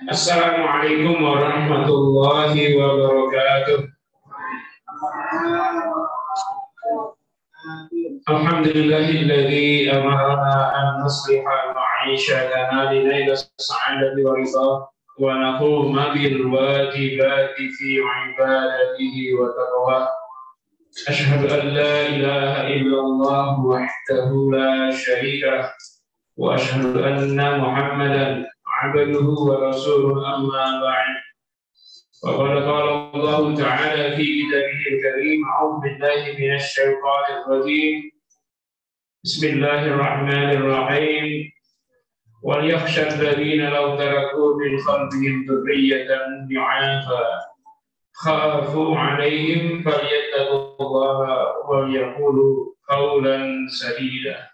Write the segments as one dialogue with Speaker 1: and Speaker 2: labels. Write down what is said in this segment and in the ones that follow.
Speaker 1: Assalamualaikum warahmatullahi wabarakatuh. Alhamdulillahilladzi amarna an nusliha ma'ishatana linaila as-sa'adati wa ridha wa naquma bil wajibati fi ibadatihi wa taqwa. Ashhadu an la ilaha illallah wahdahu la syarika lah wa ashhadu anna Muhammadan abduhu wa rasuluhu amma ba'd. Faqad qala Allah ta'ala fi kitabihil karim, a'udzu billahi minasy syaithanir rajim. Bismillahirrahmanirrahim. Wal yakhsha alladziina law taraku min khalfihim dhurriyyatan du'afa khafu 'alaihim falyattaqullaha wa yaqulu qawlan sadida.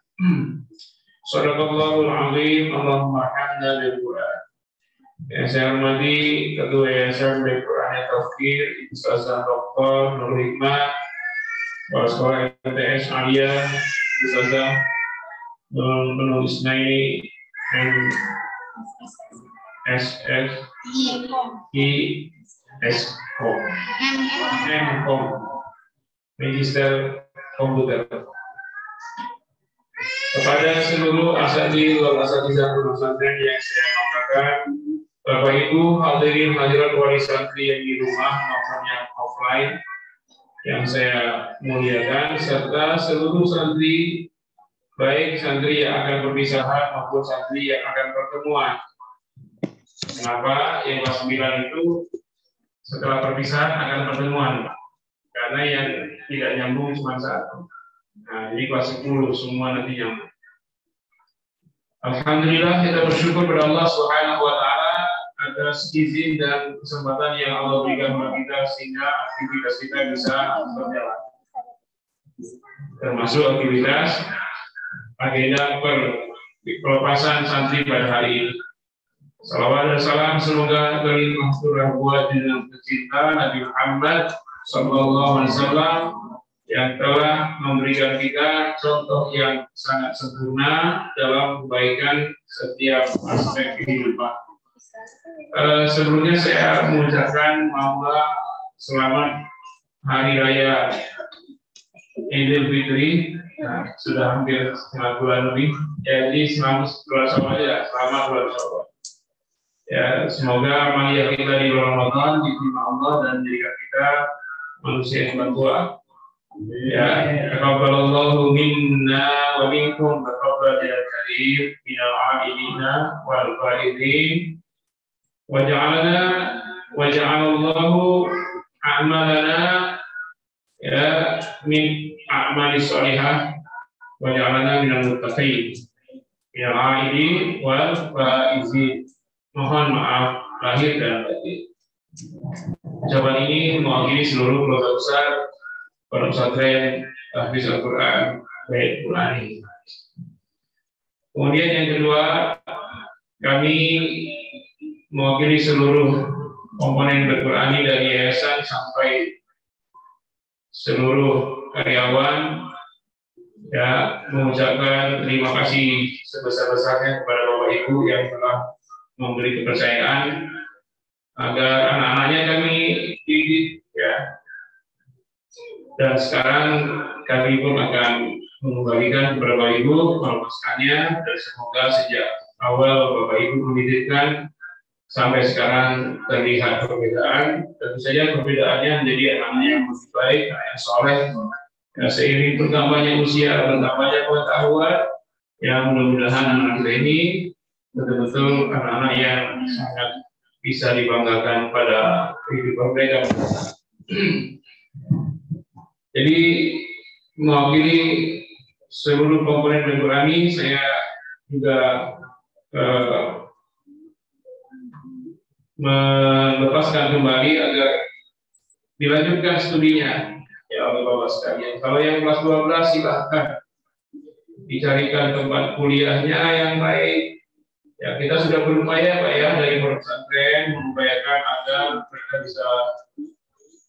Speaker 1: Shadaqallahul azim. Allahumma hamdana bil Qur'an. Yang saya hormati Ketua Yayasan Baik Quran Tafkir, Ustazah Dr. Nur Hikmah, Kepala Sekolah MTS Aliyah, Ustazah Nur Isnai MKOM, Magister Komputer. Kepada seluruh asatidz wal asatizah pesantren yang saya banggakan, Bapak Ibu hadirin hadirat wali santri yang di rumah maupun yang offline yang saya muliakan, serta seluruh santri, baik santri yang akan berpisahan maupun santri yang akan pertemuan. Kenapa yang kelas 9 itu setelah perpisahan akan pertemuan? Karena yang tidak nyambung cuma satu. Nah, jadi kelas 10 semua nanti nyambung. Alhamdulillah, kita bersyukur kepada Allah Subhanahu wa taala atas izin dan kesempatan yang Allah berikan kepada kita sehingga aktivitas kita bisa berjalan. Termasuk aktivitas agenda pelepasan santri pada hari ini. Salawat dan salam semoga kalimah surah dengan tercinta Nabi Muhammad sallallahu alaihi wasallam yang telah memberikan kita contoh yang sangat sempurna dalam kebaikan setiap aspek kehidupan. Sebelumnya saya mengucapkan selamat Hari Raya Idul Fitri. Nah, sudah hampir setengah bulan lebih. Jadi selamat bulan Syawal ya, selamat bulan Syawal. Ya, semoga amalia kita di bulan Ramadan diterima Allah dan menjadikan kita manusia yang bertakwa. Ya, taqabbalallahu minna wa minkum taqabbal ya karim minal 'abidina wal faizin wa ja'alallahu a'malana ya min a'mali shalihah wa ja'alana minal muttaqin minal 'abidin wal faizin. Mohon maaf lahir dan batin. Ucapan ini mewakili seluruh keluarga besar Pondok Pesantren Tahfiz Al-Quran Baik Qurani. Kemudian yang kedua, kami mewakili seluruh komponen Al-Qurani dari yayasan sampai seluruh karyawan ya mengucapkan terima kasih sebesar-besarnya kepada Bapak Ibu yang telah memberi kepercayaan agar anak-anaknya kami didik ya. Dan sekarang kami pun akan mengembalikan kepada Bapak Ibu melepaskannya, dan semoga sejak awal Bapak Ibu mendidirkan sampai sekarang terlihat perbedaan. Tentu saja perbedaannya menjadi anak-anak yang lebih baik, anak yang soleh. Ya, seiring bertambahnya usia, bertambahnya pengetahuan, yang mudah-mudahan anak kita ini betul-betul anak-anak yang sangat bisa dibanggakan pada kehidupan mereka. Jadi mewakili seluruh komponen Al-Qurani, saya juga melepaskan kembali agar dilanjutkan studinya ya oleh Bapak sekalian. Kalau yang kelas 12 silahkan dicarikan tempat kuliahnya yang baik. Ya, kita sudah berupaya Pak ya dari Pondok Pesantren mengupayakan agar mereka bisa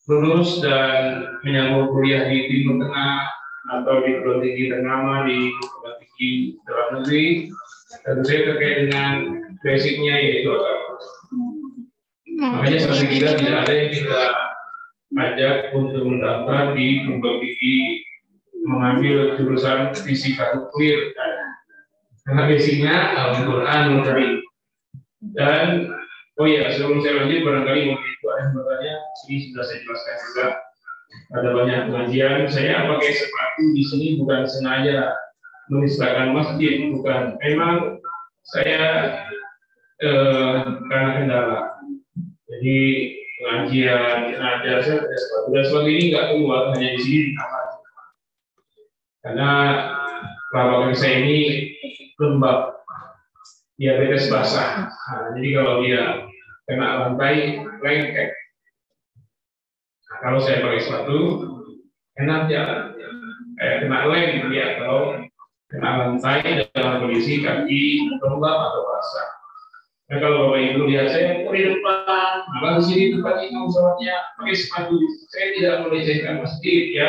Speaker 1: lulus dan menyambung kuliah di Timur Tengah atau di perguruan tinggi ternama di perguruan tinggi dalam negeri. Tentu saja terkait dengan basicnya yaitu makanya sampai kita tidak ada yang kita ajak untuk mendaftar di Google Tinggi mengambil jurusan fisika nuklir karena basicnya Al-Quran Karim. Dan oh ya, sebelum saya lanjut barangkali mungkin itu ada yang bertanya, ini sudah saya jelaskan juga. Ada banyak pengajian, saya pakai sepatu di sini bukan sengaja menistakan masjid, bukan. Memang saya karena kendala. Jadi pengajian, ngajar saya pakai sepatu. Dan sepatu ini nggak keluar, hanya di sini di kamar. Karena lapangan saya ini lembab, diabetes basah. Nah, jadi kalau dia kena lantai, lengket. Nah, kalau saya pakai sepatu, enak jalan. Kayak kena lem, ya kalau kena lantai dalam kondisi kaki lembab atau basah. Nah, kalau Bapak Ibu lihat saya di depan, nah di sini tempat imam sholatnya pakai sepatu. Saya tidak melecehkan masjid ya,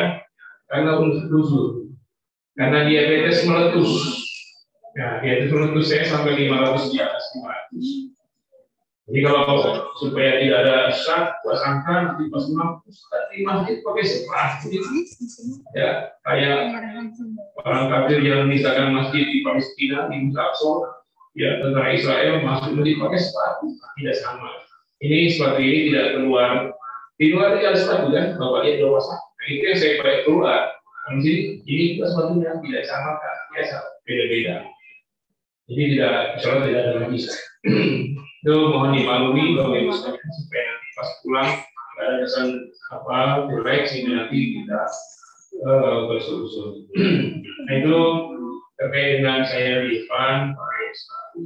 Speaker 1: karena unsur. Karena diabetes meletus. Nah, diabetes meletus saya sampai 500 di atas 500. Jadi kalau supaya tidak ada syak, pasangkan nanti pas di masjid pakai sepatu. Ya, kayak orang kafir yang misalkan masjid di Palestina di Al-Aqsa, ya tentara Israel masuk masjid pakai sepatu, tidak sama. Ini sepatu ini tidak keluar. Di luar tidak ada sepatu kan, bapak lihat luasan. Nah, itu yang saya pakai keluar. Jadi ini juga sepatunya tidak sama kan, biasa beda-beda. Jadi tidak ada lagi. Itu mohon dimaklumi Bapak Ibu sekalian supaya nanti pas pulang tidak ada kesan apa jelek sehingga nanti kita bersuluh-suluh. Nah itu terkait dengan saya di depan pakai sepatu.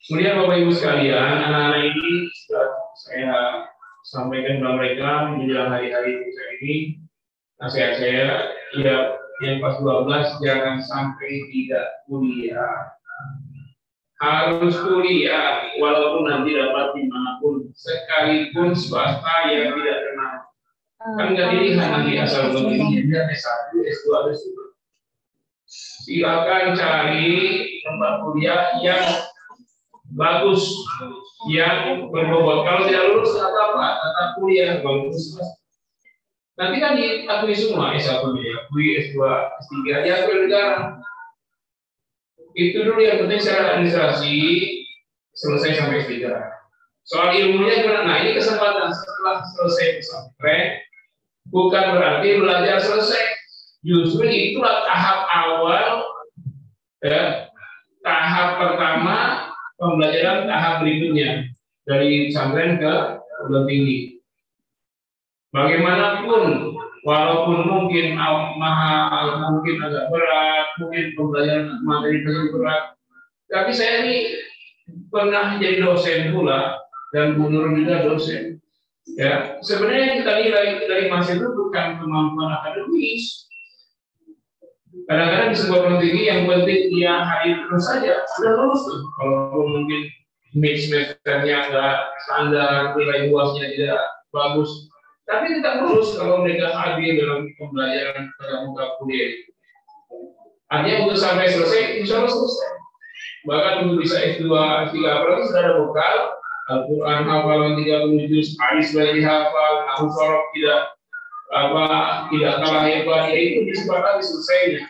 Speaker 1: Kemudian Bapak Ibu sekalian, anak-anak ini sudah saya sampaikan kepada mereka menjelang hari-hari ini. Nasihat saya, ya yang pas 12 jangan sampai tidak kuliah. Harus kuliah, walaupun nanti dapat dimanapun, sekalipun swasta yang tidak kenal. Kan nggak dilihat nanti asal begini, dia S1, S2, S2. Silakan cari tempat kuliah yang bagus, yang berbobot. Kalau tidak lulus, nggak apa-apa, tetap kuliah bagus. Nanti kan diakui semua, S1 diakui, S2, S3 diakui negara. Itu dulu yang penting secara administrasi selesai sampai S3. Soal ilmunya gimana? Nah ini kesempatan setelah selesai pesantren bukan berarti belajar selesai. Justru itulah tahap awal, ya, tahap pertama pembelajaran tahap berikutnya dari pesantren ke perguruan tinggi. Bagaimanapun, walaupun mungkin mahal, mungkin agak berat, mungkin pembelajaran materi berat, tapi saya ini pernah jadi dosen pula dan Bu Nur juga dosen. Ya, sebenarnya yang kita nilai dari masa itu bukan kemampuan akademis. Kadang-kadang di sebuah perguruan tinggi yang penting dia hadir terus saja, sudah lulus tuh. Walaupun mungkin semesternya nggak standar, nilai UASnya tidak bagus. Tapi tidak lulus kalau mereka hadir dalam pembelajaran tatap muka kuliah. Artinya untuk sampai selesai, insya Allah selesai. Bahkan untuk bisa S2, S3, apalagi sudah ada bekal, Al-Quran hafalan 30 juz, hadis sudah dihafal, nahu sorof tidak kalah hebat, ya itu disepakati selesainya.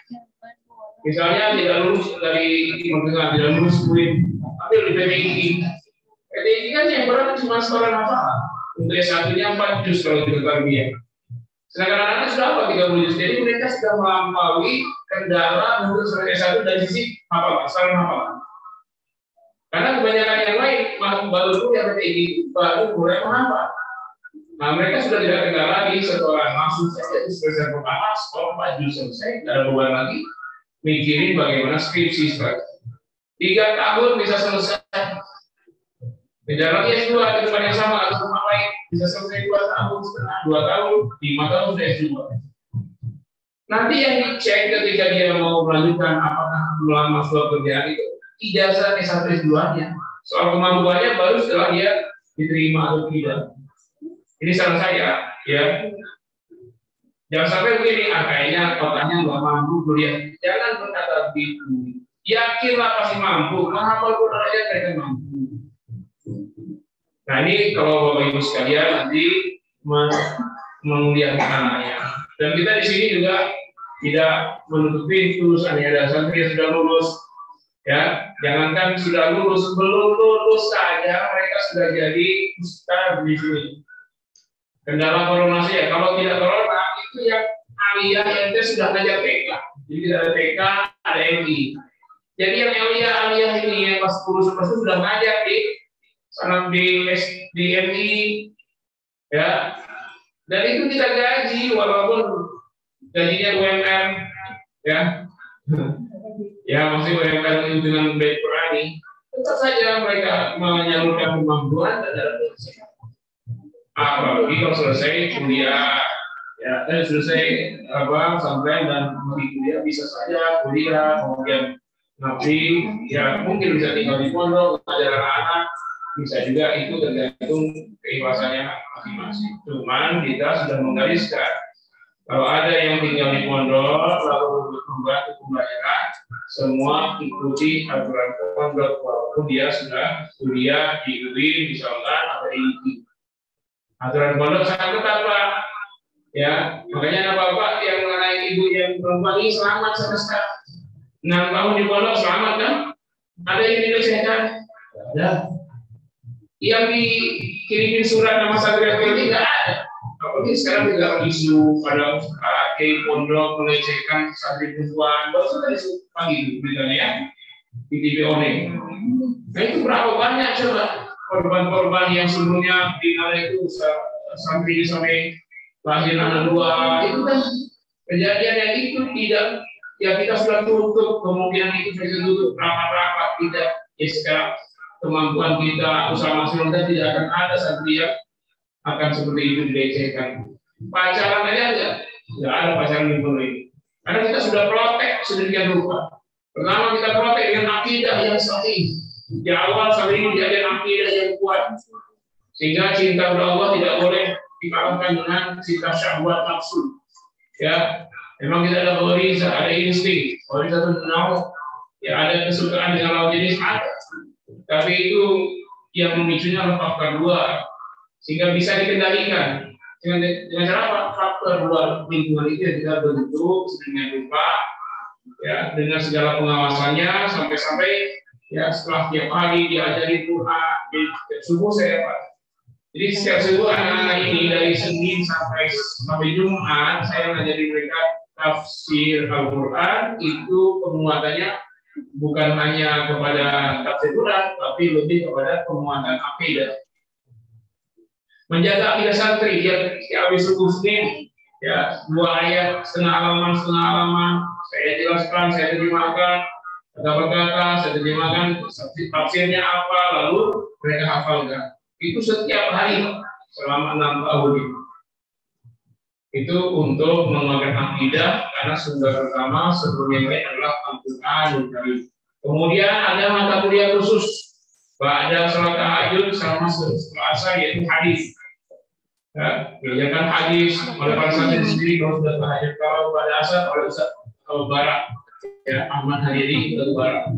Speaker 1: Misalnya tidak lulus dari Timur tidak lulus kuliah, tapi lebih PTIG. PTIG kan yang berat cuma setoran hafalan. Untuk S1-nya 4 juz kalau di tarbiyah. Sedangkan anak-anak sudah apa 30 juz. Jadi mereka sudah melampaui kendala untuk selesai S1 dari sisi hafalan, saran hafalan. Karena kebanyakan yang lain baru kuliah PTIG baru mulai menghafal. Nah mereka sudah tidak kendala di setoran, langsung saja di semester pertama sekolah 4 juz selesai, tidak ada beban lagi mikirin bagaimana skripsi strategi. 3 tahun bisa selesai. Kejar lagi S2 di tempat yang sama atau tempat lain bisa selesai 2 tahun setengah, 2 tahun, 5 tahun sudah S2. Nanti yang dicek ketika dia mau melanjutkan apakah melamar sebuah kerjaan itu ijazah S1 S2-nya. Soal kemampuannya baru setelah dia diterima atau tidak. Ini saran saya, ya. Jangan sampai begini, kayaknya otaknya nggak mampu kuliah. Jangan berkata begitu. yakinlah pasti mampu, menghafal Quran aja mereka mampu. Nah ini kalau Bapak Ibu sekalian nanti menguliakan anaknya. Dan kita di sini juga tidak menutup pintu, seandainya ada santri yang sudah lulus, ya jangankan sudah lulus, belum lulus saja mereka sudah jadi ustaz di sini. Kendala corona ya, kalau tidak corona itu yang aliyah ente sudah ngajar TK, jadi tidak ada TK, ada MI. Jadi yang aliyah ini yang pas lulus itu sudah ngajar di sana di MI, ya. Dan itu kita gaji walaupun gajinya UMR, ya, ya masih UMR dengan baik Qurani, tetap saja mereka menyalurkan kemampuan dalam berusaha. Apalagi kalau selesai kuliah, ya, dan selesai sampai dan kuliah bisa saja kuliah, kemudian nanti ya mungkin bisa tinggal di pondok, mengajar anak, bisa juga itu tergantung keikhlasannya masing-masing. Cuman kita sudah menggariskan kalau ada yang tinggal di pondok lalu membantu pembayaran, semua ikuti aturan pondok walaupun dia sudah kuliah di UIN misalkan atau di ITI. Aturan pondok sangat ketat Pak. Ya, makanya bapak yang mengenai ibu yang perempuan ini selamat sampai sekarang. 6 tahun di pondok selamat kan? Ada yang dilecehkan? Ada. Yang dikirimin surat nama Satria ini nggak ada. Apalagi sekarang tidak isu pada kiai pondok melecehkan santri perempuan. Baru tadi pagi beritanya ya di TV One. Nah itu berapa banyak coba korban-korban yang sebelumnya tinggal itu santri sampai lahir anak 2 itu kan kejadian yang itu tidak ya kita sudah tutup kemudian itu bisa tutup rapat-rapat tidak ya sekarang kemampuan kita usaha maksimal tidak akan ada santri yang akan seperti itu dilecehkan. Pacaran aja nggak ada pacaran di bulan ini karena kita sudah protek sedemikian rupa. Pertama kita protek dengan akidah yang sahih. Di awal sampai ini diajar akidah yang kuat sehingga cinta kepada Allah tidak boleh dikalahkan dengan cinta syahwat nafsu. Ya, memang kita ada ghariza, ada insting, ghariza itu menau, ya ada kesukaan dengan lawan jenis ada. Tapi itu yang memicunya adalah faktor luar sehingga bisa dikendalikan dengan cara apa? Faktor luar lingkungan itu yang kita bentuk sedemikian rupa, ya dengan segala pengawasannya sampai-sampai ya setelah tiap hari diajari Quran di subuh saya Pak. Jadi setiap subuh anak-anak ini dari Senin sampai Jumat saya ngajari mereka tafsir Al-Quran. Itu penguatannya bukan hanya kepada tafsir Quran tapi lebih kepada penguatan akidah. Menjaga akidah santri ya habis subuh Senin ya 2 ayat setengah halaman saya jelaskan, saya terjemahkan kata-kata, saya terjemahkan tafsirnya apa, lalu mereka hafalkan. Itu setiap hari selama 6 tahun ini. Itu untuk menguatkan akidah karena sumber pertama sebelum yang lain adalah Al-Quran. Kemudian ada mata kuliah khusus pada salat tahajud sama setelah asar yaitu hadis. Ya, belajarkan hadis oleh para santri sendiri kalau sudah tahajud, kalau pada asar oleh Ustaz Barak. Ya, Ahmad Hadiri Batu Barak.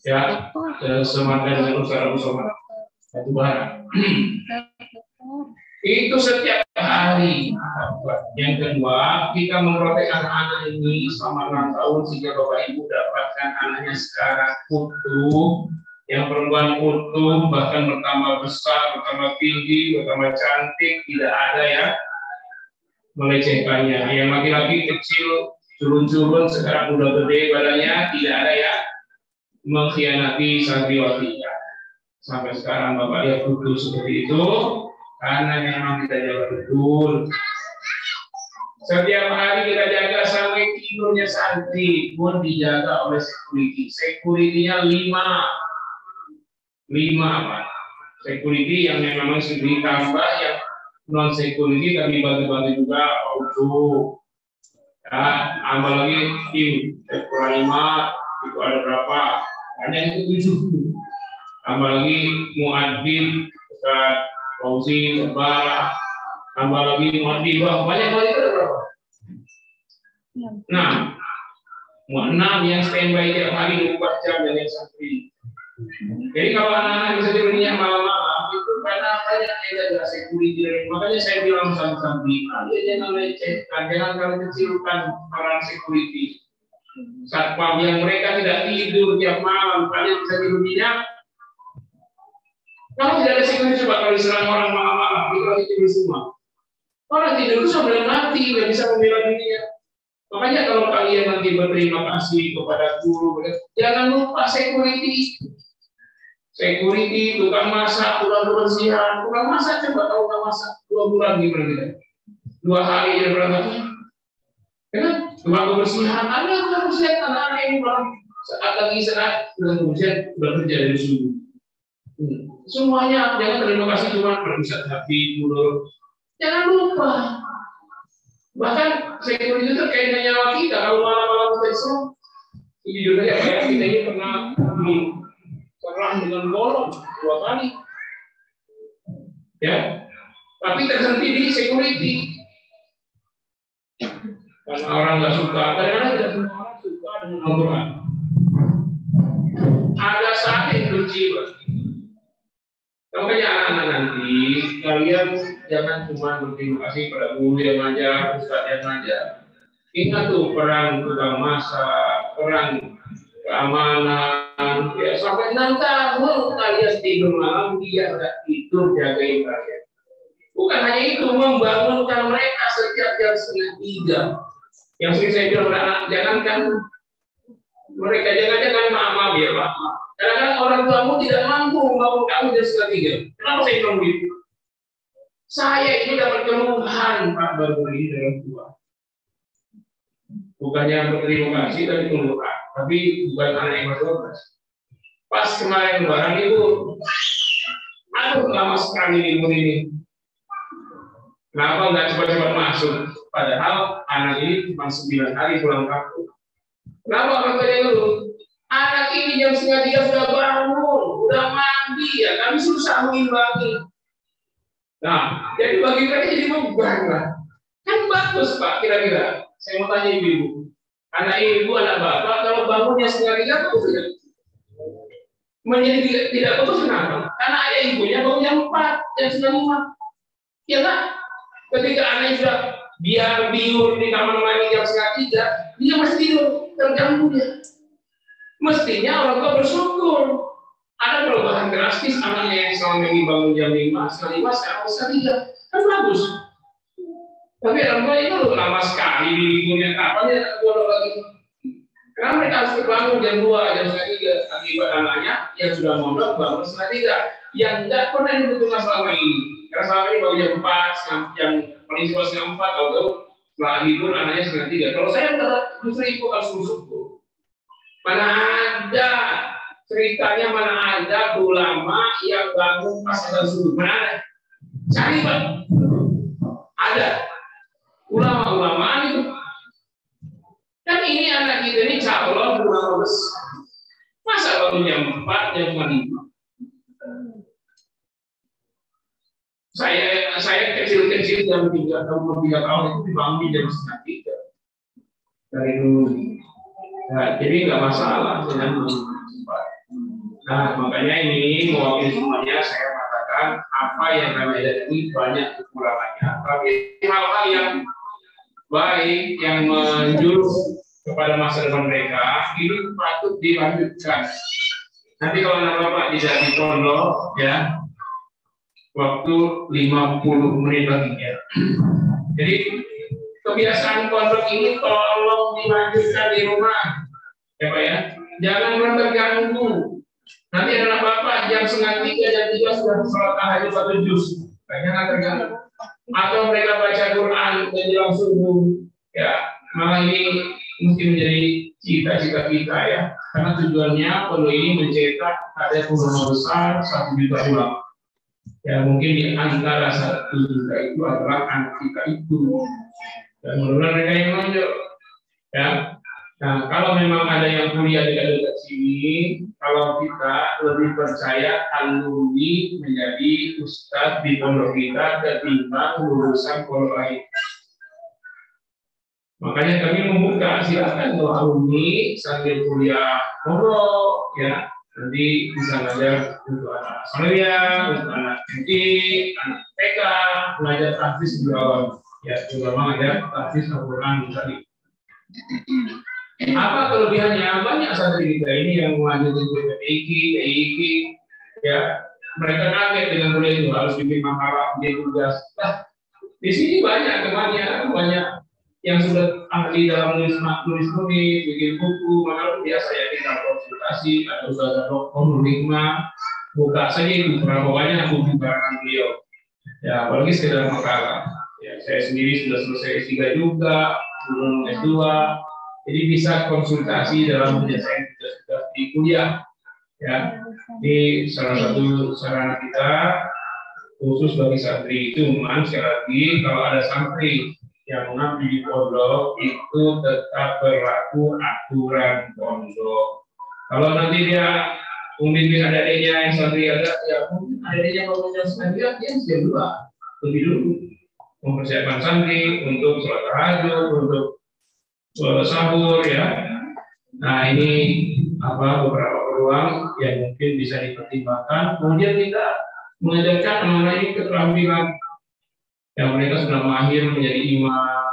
Speaker 1: Ya, semangat dengan Ustaz Abu Somad Batu Barak. Itu setiap hari. Yang kedua, kita memprotek anak-anak ini selama 6 tahun sehingga Bapak Ibu dapatkan anaknya sekarang utuh, yang perempuan utuh, bahkan bertambah besar, bertambah tinggi, bertambah cantik, tidak ada ya melecehkannya. Yang laki-laki kecil turun-turun sekarang udah gede badannya, tidak ada ya mengkhianati santriwatinya. Sampai sekarang Bapak lihat utuh seperti itu karena memang kita jaga betul. Setiap hari kita jaga sampai tidurnya santri pun dijaga oleh security. Security-nya 5 Pak. Security yang memang sudah ditambah yang non security kami bantu-bantu juga auto. Ya, tambah lagi tim kurang 5 itu ada berapa? Hanya itu 7. Tambah lagi muadzin, Ustaz Fauzi, Bara, tambah lagi muadzin, banyak itu ada berapa? 6. 6 yang standby tiap hari 24 jam dan yang santri. Jadi kalau anak-anak bisa tidurnya malam-malam itu karena banyak yang jaga security. Makanya saya bilang sama santri, kalian jangan lecehkan, jangan kalian kecilkan peran security. Satpam yang mereka tidak tidur tiap malam, kalian bisa tidur nyenyak. Kalau tidak ada security, coba kalau diserang orang malam-malam, kita tidur semua. Orang tidur itu sudah mati, nggak bisa membela dirinya. Makanya kalau kalian nanti berterima kasih kepada guru, jangan lupa security. Security, tukang masak, tukang kebersihan, tukang masak coba tahu tukang masak 2 bulan gimana kita? 2 hari ya berapa? Ya kan? Tukang kebersihan, ada tukang kebersihan anak-anak ini bilang saat lagi istirahat, tukang kebersihan sudah kerja dari subuh. Semuanya jangan terima kasih cuma berbisa hati dulu. Jangan lupa. Bahkan security itu terkait dengan nyawa kita. Kalau malam-malam kita itu, jujur saja kayak kita ini pernah serang dengan golong 2 kali. Ya, tapi terhenti di security. Karena orang nggak suka, kadang-kadang tidak semua orang suka dengan Al-Quran. Ada saat yang benci, makanya anak-anak nanti kalian jangan cuma berterima kasih pada guru yang ngajar, ustaz yang ngajar. Ingat tuh peran tukang masak, peran keamanan. Ya, sampai 6 tahun kalian tidur malam, dia nggak tidur jagain kalian. Bukan hanya itu, membangunkan mereka setiap jam 2:30. Yang sering saya bilang anak, jangankan mereka jangan mama biar mama. Kadang-kadang orang tuamu tidak mampu membangun kamu jam 2:30. Kenapa saya bilang begitu? Saya itu dapat keluhan Pak baru ini dari tua. Bukannya berterima kasih tapi keluhan. Tapi bukan anak yang berdoa. Pas kemarin lebaran itu, aduh lama sekali libur ini. Kenapa nggak cepat-cepat masuk? Padahal anak ini cuma 9 hari pulang kampung. Kenapa orang tuanya dulu? Anak ini jam 2:30 sudah bangun, sudah mandi, ya kami susah mengimbangi. Nah, jadi bagi mereka jadi beban lah. Kan bagus Pak, kira-kira. Saya mau tanya ibu-ibu. Anak ibu, anak bapak, kalau bangunnya 2:30 bagus tidak? Menjadi tidak bagus kenapa? Karena ayah ibunya bangun jam 4, jam 5. Ya kan? Ketika anaknya sudah biar biur di kamar mandi jam 2:30, dia masih tidur, terganggu dia. Mestinya orang tua bersyukur. Ada perubahan drastis anaknya yang selama ini bangun jam 5, sekarang 3. Kan bagus. Tapi orang tua itu lama sekali di liburnya kapan ya bodoh lagi. Karena mereka harus bangun jam 2, jam 3. Akibat anaknya yang sudah mondok bangun 2:30. Yang tidak pernah dibutuhkan selama ini. Karena selama ini baru jam 4, yang paling cuma jam 4, atau setelah libur anaknya 2:30. Kalau saya justru itu harus bersyukur. Mana ada ceritanya, mana ada ulama yang bangun pas azan subuh? Mana ada? Cari Pak. Ada ulama-ulama itu. Kan ini anak kita ini calon ulama besar. Masa bangun jam 4, jam 5? Saya kecil-kecil jam 3 tahun itu dibangun jam 2:30 dari dulu. Nah, jadi nggak masalah dengan sempat. Nah, makanya ini mewakili semuanya saya katakan apa yang kami lihat ini banyak kekurangannya. Tapi hal-hal yang baik yang menjurus kepada masa depan mereka ini patut dilanjutkan. Nanti kalau anak bapak tidak di pondok ya, waktu 50 menit lagi ya. Jadi kebiasaan pondok ini tolong dilanjutkan di rumah, ya Pak ya. Jangan terganggu. Nanti anak bapak jam 2:30, jam 3 sudah sholat tahajud 1 juz. Jangan terganggu. Atau mereka baca Quran menjelang subuh, ya. Malah ini mungkin menjadi cita-cita kita ya. Karena tujuannya pondok ini mencetak ada ulama besar 1 juta ulama. Ya mungkin di antara 1 juta itu adalah anak kita itu. Dan mudah-mudahan mereka yang menonjol. Ya. Nah, kalau memang ada yang kuliah di dekat sini, kalau kita lebih percaya alumni menjadi ustadz di pondok kita ketimbang lulusan pondok lain. Makanya kami membuka, silakan kalau alumni sambil kuliah monggo ya, nanti bisa ngajar untuk anak kuliah, untuk anak MT, anak TK, belajar tahfiz di awal ya, terutama ngajar tahfiz Al-Quran tadi. Apa kelebihannya? Banyak santri kita ini yang melanjutkan PPIQ, EIQ ya, mereka kaget dengan kuliah itu harus bikin makalah, bikin tugas. Nah, di sini banyak temannya, banyak yang sudah ahli dalam nulis, bikin buku, maka biasa ya kita konsultasi atau sudah dokter hikmah, buka saja itu berapa banyak buku karangan beliau. Ya, apalagi sekedar makalah. Ya, saya sendiri sudah selesai S3 juga, belum S2, jadi bisa konsultasi dalam menyelesaikan tugas-tugas di kuliah. Ya, ini salah satu sarana kita khusus bagi santri. Cuman sekali lagi kalau ada santri yang mengabdi di pondok itu tetap berlaku aturan pondok. Kalau nanti dia membimbing adik-adiknya yang santri ada, ya mungkin adik-adiknya mau menyelesaikan dia siap dulu, lebih dulu mempersiapkan santri untuk sholat tahajud, untuk sahur ya. Nah ini beberapa peluang yang mungkin bisa dipertimbangkan. Kemudian kita mengajarkan anak-anak ini keterampilan yang mereka sudah mahir menjadi imam,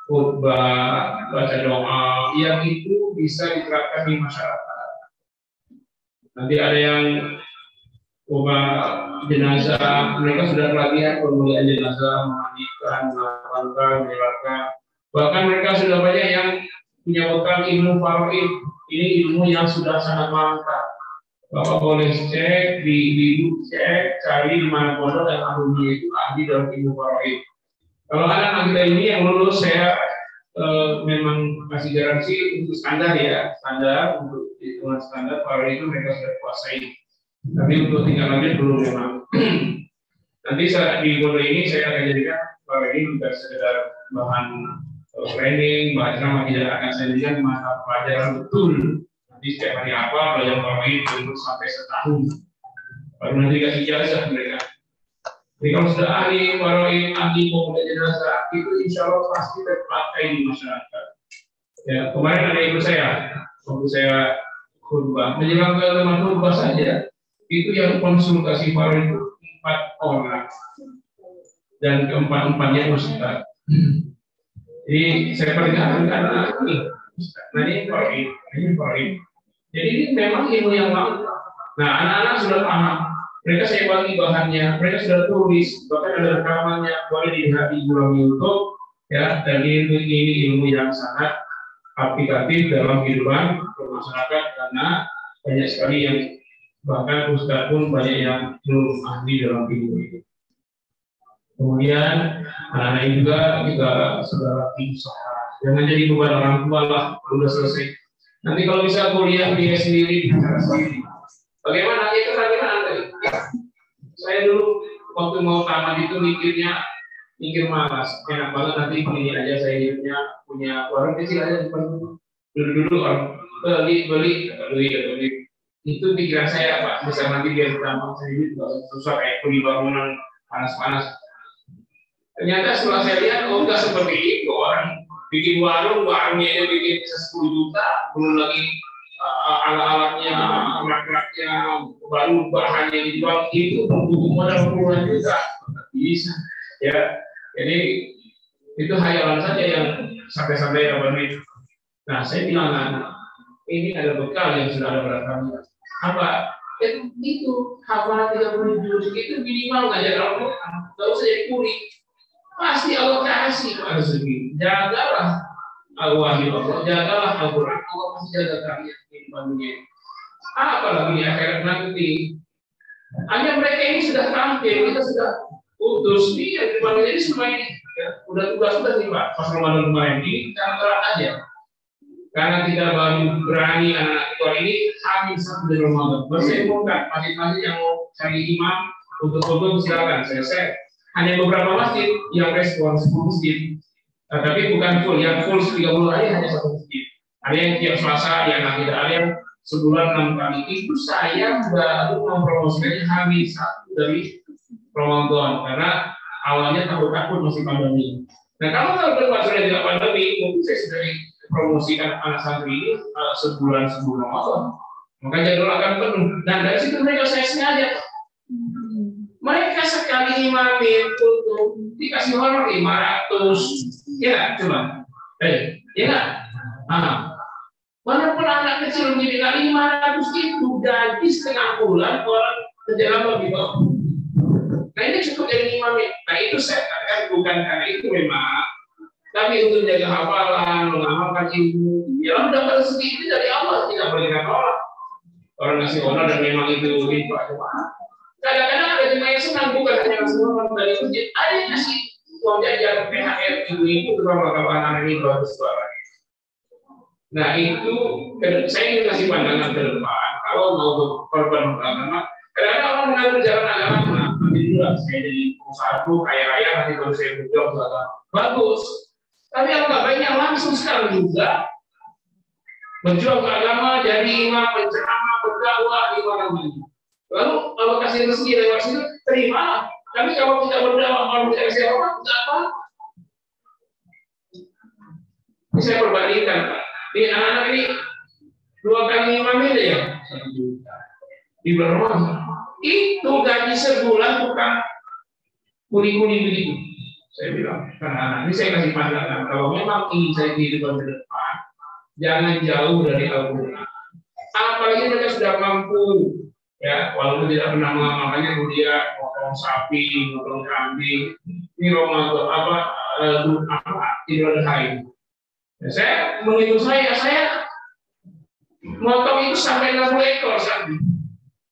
Speaker 1: khutbah, baca doa, yang itu bisa diterapkan di masyarakat. Nanti ada yang jenazah, mereka sudah pelatihan pemulihan jenazah, memandikan, mengamankan, menyelatkan. Bahkan mereka sudah banyak yang punya bekal ilmu faraid. Ini ilmu yang sudah sangat mantap. Bapak boleh cek di cek, cari di mana pondok yang alumni itu ahli dalam ilmu faraid. Kalau anak kita ini yang lulus, saya memang kasih garansi untuk standar ya, standar untuk hitungan standar faraid itu mereka sudah kuasai. Tapi untuk tingkat lanjut belum memang. Nanti saat di pondok ini saya akan jadikan faraid ini bukan sekedar bahan training, bahan ceramah, tidak akan saya jadikan mata pelajaran betul. Nanti setiap hari apa belajar faraid untuk sampai setahun. Baru nanti kasih ijazah mereka. Jadi kalau sudah ahli faraid, ahli pemulihan jenazah, itu insya Allah pasti terpakai di masyarakat. Ya, kemarin ada ibu saya, waktu saya khutbah, menjelang ke teman khutbah saja, itu yang konsultasi faraid itu 4 orang, dan keempat-empatnya ustaz. Jadi saya perhatikan karena ini faraid. Jadi ini memang ilmu yang lama. Nah, anak-anak sudah paham. Mereka saya bagi bahannya, mereka sudah tulis, bahkan ada rekamannya, boleh dilihat di YouTube, ya. Dan ini ilmu yang sangat aplikatif dalam kehidupan bermasyarakat karena banyak sekali yang bahkan ustaz pun banyak yang belum ahli dalam ilmu itu. Kemudian anak-anak juga kita saudara usaha, jangan jadi beban orang tua lah kalau sudah selesai. Nanti kalau bisa kuliah dia sendiri, bicara sendiri. Bagaimana itu tadi? Saya dulu waktu mau tamat itu mikir malas, enak banget nanti ini aja saya hidupnya punya warung kecil aja depan dulu orang beli. Itu pikiran saya Pak, bisa nanti biar gampang saya hidup, nggak susah kayak beli bangunan panas-panas. Ternyata setelah saya lihat, enggak seperti itu. Orang bikin warungnya aja bikin bisa 10 juta, belum lagi alat-alatnya, rak-raknya, baru bahannya dijual, itu butuh modal puluhan juta. Bisa, ya. Jadi itu hayalan saja yang sampai-sampai dapat duit. Nah, saya bilang, ini ada bekal yang sudah ada pada kami. Apa? Itu hafalan 30 juz itu minimal ngajar Al-Quran, nggak usah jadi kuli. Pasti Allah kasih rezeki. Jagalah al-wahyu Allah, jagalah Al-Quran, Allah pasti jaga kalian di dunia. Apalagi di akhirat nanti. Hanya mereka ini sudah tampil, kita sudah utus nih yang dipanggil ini semua ini. Ya, udah tugas sudah nih Pak, pas Ramadan kemarin ini cara aja. Karena kita baru berani anak-anak tua ini hamil 1 bulan Ramadan. Baru saya umumkan masjid-masjid yang mau cari imam untuk silakan selesai. Hanya beberapa masjid yang respon 10 masjid, tapi bukan full. Yang full 30 hari hanya 1 masjid. Ada yang tiap Selasa, yang tidak ada yang sebulan 6 kali. Itu saya baru mempromosikannya habis 1 dari Ramadan karena awalnya takut masih pandemi. Nah, kalau tahun depan sudah tidak pandemi, mungkin saya sudah promosikan anak santri ini sebulan sebelum Ramadan. Maka jadwal akan penuh. Dan dari situ mereka saya sengaja. Mereka sekali imamin untuk dikasih honor 500. Ya, coba. Ya nggak? Walaupun anak kecil menjadi 500 itu gaji setengah bulan orang kerja lama di bawah. Nah ini cukup jadi imamin. Nah itu saya katakan bukan karena itu memang, tapi untuk menjaga hafalan, mengamalkan ilmu. Ya Allah dapat rezeki itu dari Allah, tidak boleh kita tolak. Orang ngasih honor dan memang itu aja. Kadang-kadang ada jemaah yang senang bukan hanya ngasih honor dari masjid, ada yang ngasih uang jajan PHR ibu-ibu terutama kalau anak-anak ini bagus suara. Nah itu saya ingin kasih pandangan ke depan. Kalau mau berkorban agama, kadang-kadang orang mengatur jalan agama. Nanti juga saya jadi pengusaha kaya raya nanti baru saya berjuang untuk agama. Bagus. Tapi kalau baiknya langsung sekarang juga berjuang ke agama, jadi imam, penceramah, berdakwah di mana-mana. Lalu kalau kasih rezeki lewat situ, terima. Tapi kalau tidak berdakwah, kalau tidak kasih apa, tidak apa. Ini saya perbandingkan, Pak. Ini anak-anak ini 2 kali imam ini ya, 1 juta. Di bulan Ramadan. Itu gaji sebulan bukan kuli-kuli begitu. Saya bilang, karena anak ini saya kasih pandangan. Kalau memang ingin saya kehidupan ke depan, jangan jauh dari Al-Quran. Apalagi mereka sudah mampu, ya, walaupun tidak pernah mengamalkannya, dia potong sapi, potong kambing. Ini Ramadan Idul Adha. Saya menghitung saya motong itu sampai 60 ekor sapi.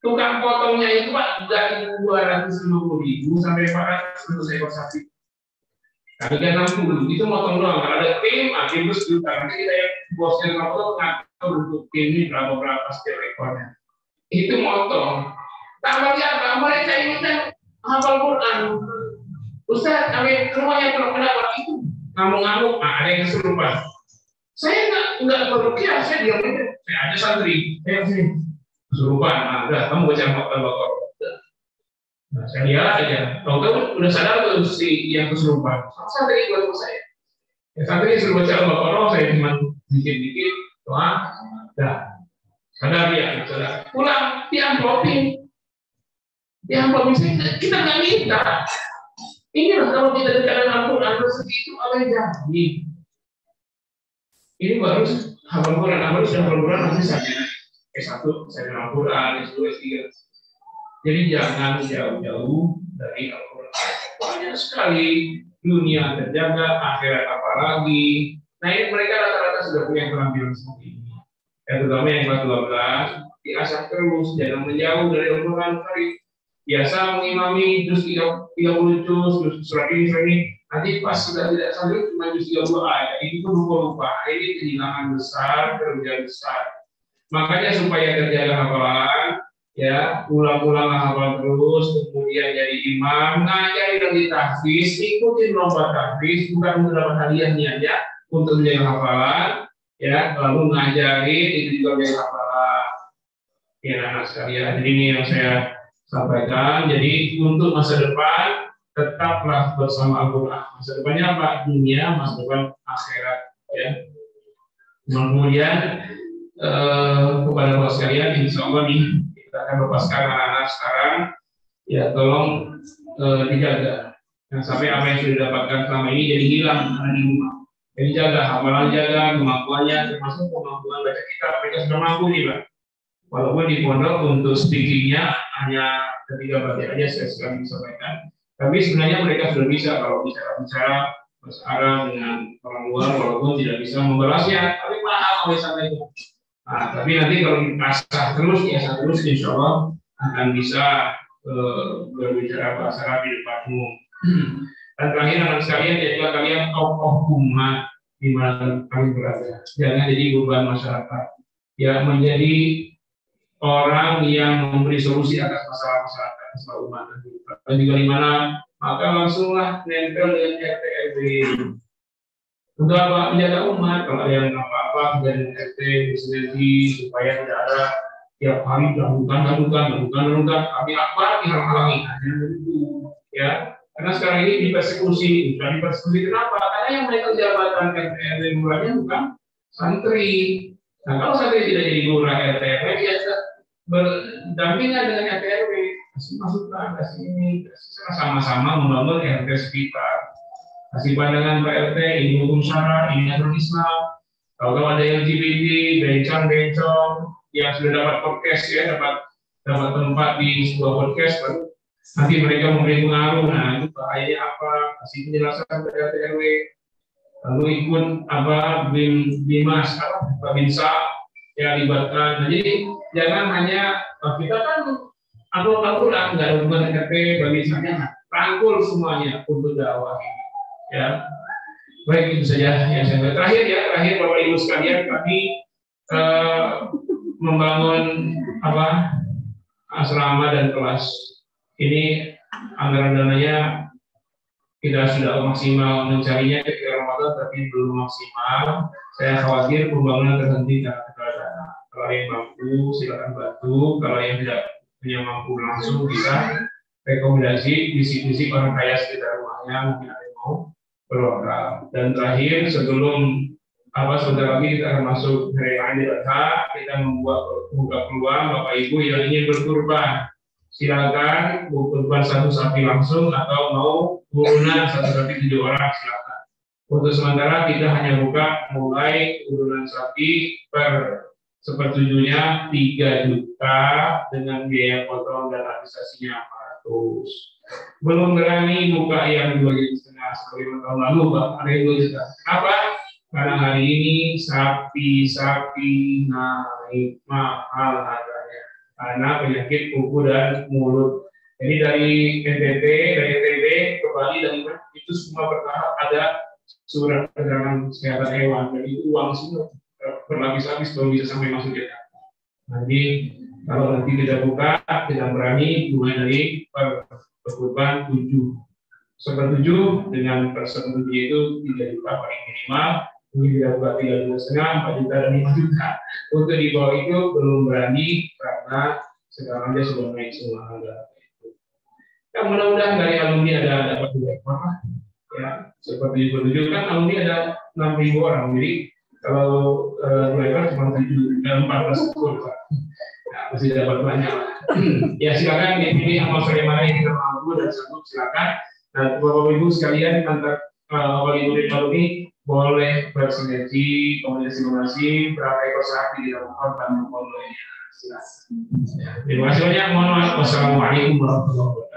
Speaker 1: Tukang potongnya itu Pak dari 250.000 sampai 400 ekor sapi. Kami kan 60 itu motong doang. Kalau ada tim terus juta. Nanti kita yang bosnya motong ngatur untuk tim ini berapa setiap ekornya. Itu motong. Tambahnya apa? Mereka ini kan hafal Quran. Ustaz, kami rumahnya belum kenapa itu ngamuk-ngamuk. Ada yang kesurupan. Saya nggak berukia, saya diam aja. Saya ada santri, sini kesurupan. Udah, kamu baca Al-Baqarah. Nah, saya lihat aja. Tahu-tahu udah sadar tuh si yang kesurupan. Santri buat saya. Ya, santri suruh baca Al-Baqarah, saya cuma dikit-dikit doa. Dah, sadar dia, sadar. Pulang, diamplopin. Kita nggak minta. Inilah kalau kita dekat dengan Al-Quran rezeki itu Allah yang janji. Ini baru hafal Quran, sudah hafal Quran nanti saja S1 saya Al-Quran, S2, S3. Jadi jangan jauh-jauh dari Al-Quran. Banyak sekali dunia terjaga, akhirat apalagi. Nah ini mereka rata-rata sudah punya keterampilan seperti ini. Ya, terutama yang kelas 12 diasah terus, jangan menjauh dari Al-Quran. Biasa mengimami juz 30 juz, surat ini. Nanti pas sudah tidak sanggup cuma juz 32 ayat, itu pun lupa. Ini kehilangan besar, kerugian besar. Makanya supaya terjaga hafalan, ya ulang-ulang hafal terus, kemudian jadi imam, ngajari lagi tahfiz, ikutin lomba tahfiz, bukan untuk dapat hadiahnya ya, untuk menjaga hafalan, ya lalu ngajarin itu juga menjaga hafalan. Ya anak sekalian, jadi ini yang saya sampaikan. Jadi untuk masa depan tetaplah bersama Al-Quran. Masa depannya apa? Dunia, masa depan akhirat. Ya. Kemudian kepada Bapak sekalian, insya Allah nih kita akan lepaskan anak-anak sekarang. Ya tolong dijaga. Jangan sampai apa yang sudah didapatkan selama ini jadi hilang karena di rumah. Jadi jaga, hafalan jaga, kemampuannya, termasuk kemampuan baca kitab. Mereka sudah mampu nih Pak. Walaupun di pondok untuk speakingnya hanya ketiga bagian aja saya sekali disampaikan. Tapi sebenarnya mereka sudah bisa kalau bicara bahasa Arab dengan orang luar walaupun tidak bisa membalasnya, tapi mahal misalnya itu. Nah, tapi nanti kalau diasah terus, insya Allah akan bisa berbicara bahasa Arab di depanmu. Dan terakhir anak sekalian, jadilah kalian tokoh umat di mana kami berada. Jangan jadi beban masyarakat. Ya menjadi orang yang memberi solusi atas masalah masyarakat, masalah umat. Dan juga di mana maka langsunglah nempel dengan RT RW. Untuk apa? Menjaga umat. Kalau ada yang apa-apa dengan RT bersinergi supaya tidak ada tiap hari lakukan. Kami apa dihalang-halangi. Ya. Karena sekarang ini dipersekusi. Kenapa? Karena yang memegang jabatan RT RW lurahnya bukan santri. Nah, kalau santri tidak jadi lurah RT RW, dia berdampingan dengan RT RW, kasih masukan, kasih ini, sama-sama membangun RT sekitar. Kasih pandangan Pak RT, ini hukum syara, ini aturan Islam. Kalau ada LGBT, bencong-bencong yang sudah dapat podcast ya, dapat tempat di sebuah podcast, nanti mereka memberi pengaruh. Nah, itu bahayanya apa? Kasih penjelasan ke RT RW. Lalu ikut bimas, Babinsa ya libatkan. Jadi jangan hanya kita kan nggak ada hubungan RT Babinsanya, rangkul semuanya untuk dakwah ini. Ya, baik itu saja yang saya terakhir Bapak Ibu sekalian, kami membangun asrama dan kelas ini, anggaran dananya kita sudah maksimal mencarinya ketika Ramadan tapi belum maksimal. Saya khawatir pembangunan terhenti karena dana. Kalau yang mampu silakan bantu, kalau yang tidak punya mampu langsung bisa rekomendasi bisik-bisik orang kaya sekitar rumahnya, mungkin ada yang mau berwakaf. Dan terakhir sebelum sebentar lagi kita akan masuk hari Idul Adha, kita membuka peluang Bapak Ibu yang ingin berkurban. Silakan berkurban satu sapi langsung atau mau urunan satu sapi 7 orang, silakan. Untuk sementara kita hanya buka mulai urunan sapi per sepertujuhnya 3 juta dengan biaya potong dan administrasinya 400. Belum berani buka yang 2,5 juta seperti tahun lalu, Pak. Ada yang 2 juta. Kenapa? Karena hari ini sapi naik mahal harganya karena penyakit kuku dan mulut. Jadi dari NTT, dari NTB ke Bali dan itu semua bertahap ada surat keterangan kesehatan hewan, dan itu uang semua berlapis-lapis baru bisa sampai masuk Jakarta. Jadi kalau nanti tidak buka, tidak berani mulai dari perkurban 7/7 dengan persen 7 itu 3 juta paling minimal. Mungkin tidak buka 3,5 juta, 4 juta dan 5 juta. Untuk di bawah itu belum berani karena sekarang dia sudah naik semua harga. Ya, mudah-mudahan dari alumni ada dapat 2 ekor. Ya, seperti ditunjukkan kan alumni ada 6.000 orang. Jadi kalau 2 ekor cuma 14 ekor. Nah, masih dapat banyak. Ya silakan dipilih amal soleh mana yang kita mampu dan sanggup, silakan. Nah, Bapak Ibu sekalian, antar Bapak Ibu dan alumni boleh bersinergi, komunikasi, berapa ekor sapi di dalam korban. Silakan. Terima kasih banyak. Mohon maaf. Wassalamualaikum warahmatullahi wabarakatuh.